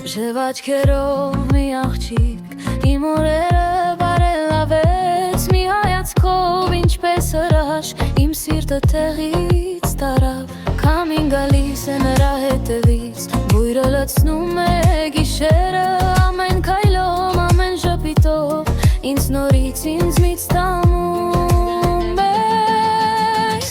Շև աչքերով մի աղջիկ իմ օրերը բարելավեց մի հայացքով ինչպես հրաշ իմ սիրտը տեղից տարավ Քամին գալիս է նրա հետևից բույրը լցնում է գիշերը ամեն քայլով ամեն ժպիտով ինձ նորից ինձնից տանում է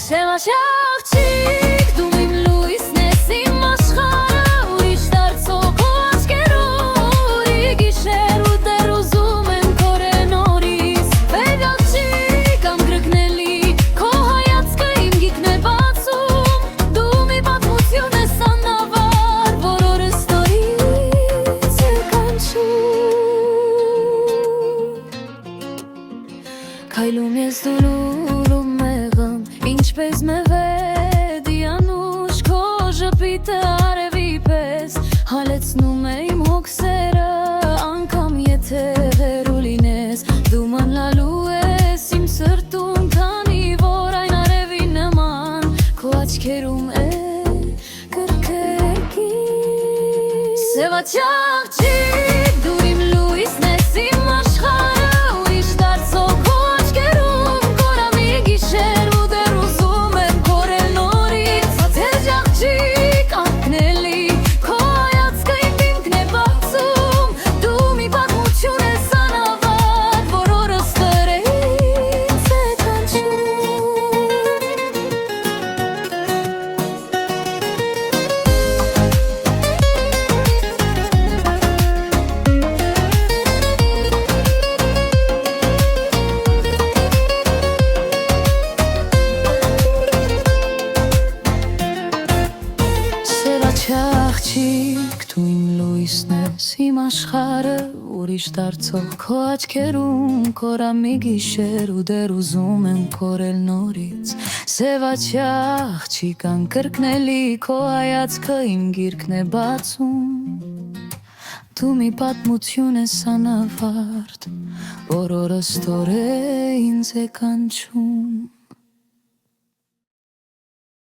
Սև աղջիկ դու իմ լույսն ես իմ աշխարհը ուրիշ դարձող քո աչքերով ուրի գիշեր ու դեռ ուզում եմ քորել նորից Սև աղջիկ անկրկնելի քո հայացքը իմ գիրկն է բացում դու մի պատմություն ես անավար որ օրս նորից է կանչում Քայլում ես դու լուլում մեղմ Ինչպես մևեդի անուշ քո ժպիտը արևի պես Հալեցնում է իմ հոգսերը անգամ եթե հեռու լինես Դու մնալու ես իմ սրտում քանի որ այն արևի նման Քո աչքերում է կրկերկի Սև աղջիկ դու իմ լույսն ես իմ աշխարհը ուրիշ դարձող քո աչքերում կորամի գիշեր ու դեռ ուզում եմ քորել նորից Սև աղջիկ անկրկնելի քո հայացքը իմ գիրկն է բացում դու մի պատմություն ես անավար որ օրս դեռից է կանչում Աղջիկ դու իմ լույսն ես իմ աշխարհը ուրիշ դարձող քո աչքերում կորամի գիշեր ու դեռ ուզում եմ քորել նորից Սև աղջիկ անկրկնելի քո հայացքը իմ գիրկն է բացում Դու մի պատմություն ես անավարտ որ օրս նորից է կանչում